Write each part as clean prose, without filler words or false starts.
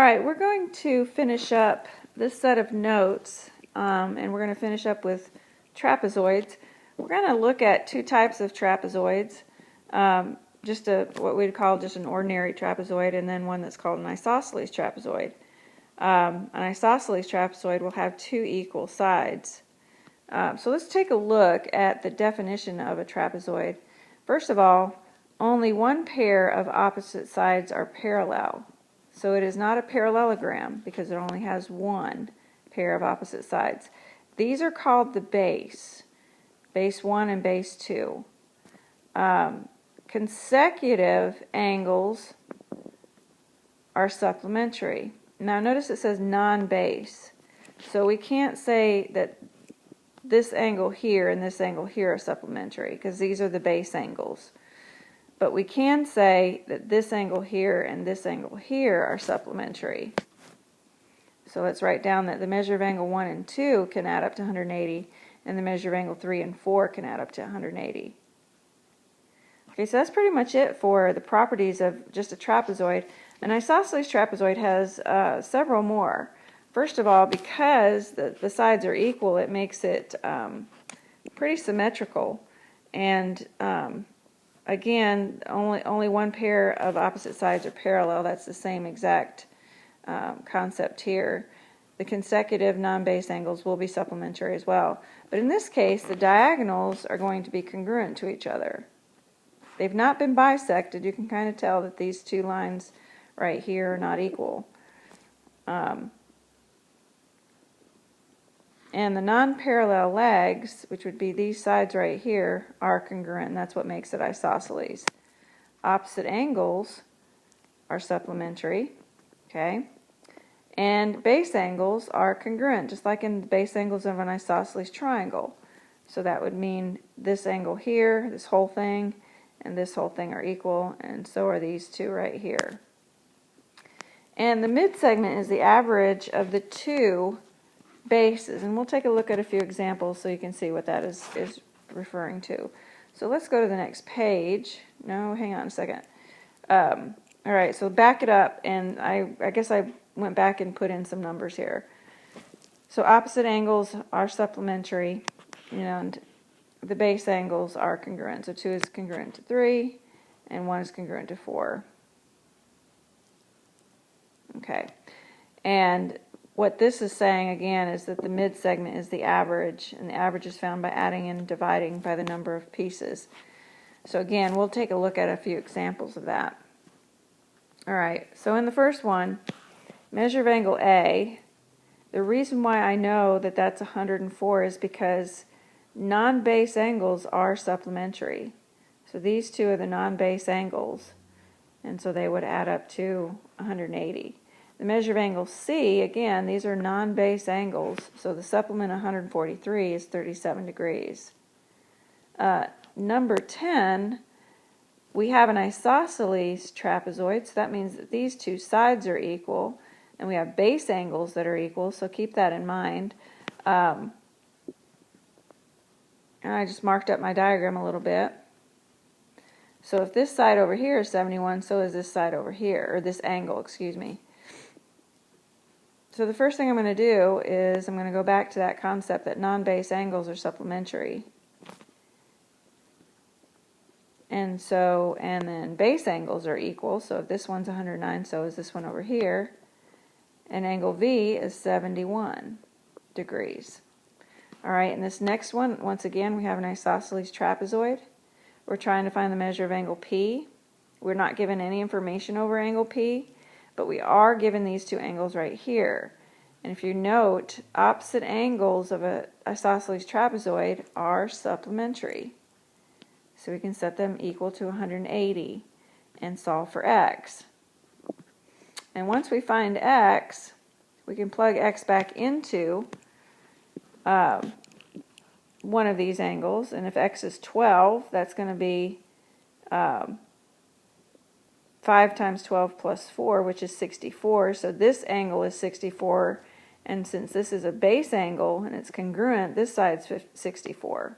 Alright, we're going to finish up this set of notes, and we're going to finish up with trapezoids. We're going to look at two types of trapezoids, what we'd call just an ordinary trapezoid, and then one that's called an isosceles trapezoid. An isosceles trapezoid will have two equal sides. So let's take a look at the definition of a trapezoid. First of all, only one pair of opposite sides are parallel. So it is not a parallelogram because it only has one pair of opposite sides. These are called the base 1 and base 2. Consecutive angles are supplementary. Now notice it says non-base. So we can't say that this angle here and this angle here are supplementary because these are the base angles. But we can say that this angle here and this angle here are supplementary. So let's write down that the measure of angle 1 and 2 can add up to 180, and the measure of angle 3 and 4 can add up to 180. Okay, so that's pretty much it for the properties of just a trapezoid. An isosceles trapezoid has several more. First of all, because the sides are equal, it makes it pretty symmetrical. And again, only one pair of opposite sides are parallel. That's the same exact concept here. The consecutive non-base angles will be supplementary as well. But in this case, the diagonals are going to be congruent to each other. They've not been bisected. You can kind of tell that these two lines right here are not equal. And the non-parallel legs, which would be these sides right here, are congruent. And that's what makes it isosceles. Opposite angles are supplementary, okay? And base angles are congruent, just like in the base angles of an isosceles triangle. So that would mean this angle here, this whole thing, and this whole thing are equal, and so are these two right here. And the mid-segment is the average of the two bases, and we'll take a look at a few examples so you can see what that is referring to. So let's go to the next page. No, hang on a second. Alright, so back it up, and I guess I went back and put in some numbers here. So opposite angles are supplementary, and the base angles are congruent. So 2 is congruent to 3, and 1 is congruent to 4. Okay, and what this is saying again is that the mid-segment is the average, and the average is found by adding and dividing by the number of pieces. So again, we'll take a look at a few examples of that. Alright, so in the first one, measure of angle A, the reason why I know that that's 104 is because non-base angles are supplementary. So these two are the non-base angles, and so they would add up to 180. The measure of angle C, again, these are non-base angles, so the supplement 143 is 37 degrees. Number 10, we have an isosceles trapezoid, so that means that these two sides are equal, and we have base angles that are equal, so keep that in mind. And I just marked up my diagram a little bit. So if this side over here is 71, so is this side over here, or this angle, excuse me. So the first thing I'm going to do is I'm going to go back to that concept that non-base angles are supplementary. And then base angles are equal, so if this one's 109, so is this one over here. And angle V is 71 degrees. Alright, and this next one, once again, we have an isosceles trapezoid. We're trying to find the measure of angle P. We're not given any information over angle P, but we are given these two angles right here. And if you note, opposite angles of an isosceles trapezoid are supplementary. So we can set them equal to 180 and solve for x. And once we find x, we can plug x back into one of these angles, and if x is 12, that's going to be 5 times 12 plus 4, which is 64. So this angle is 64, and since this is a base angle and it's congruent, this side's 64.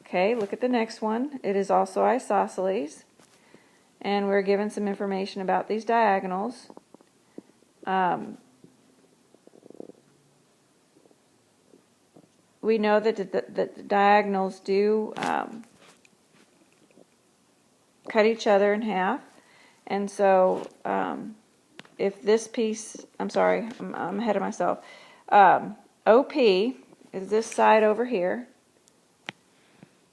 Okay, look at the next one. It is also isosceles, and we're given some information about these diagonals. we know that the diagonals do cut each other in half, and so if this piece, I'm sorry, I'm ahead of myself. OP is this side over here,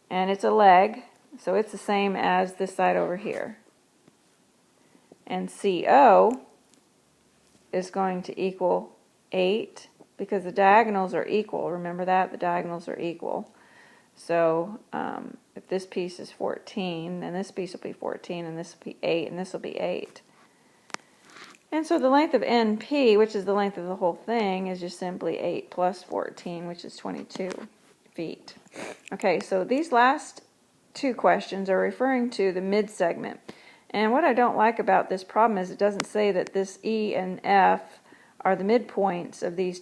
and it's a leg, so it's the same as this side over here. And CO is going to equal 8 because the diagonals are equal. Remember that? The diagonals are equal. So if this piece is 14, then this piece will be 14, and this will be 8, and this will be 8. And so the length of NP, which is the length of the whole thing, is just simply 8 plus 14, which is 22 feet. Okay, so these last two questions are referring to the mid-segment. And what I don't like about this problem is it doesn't say that this E and F are the midpoints of these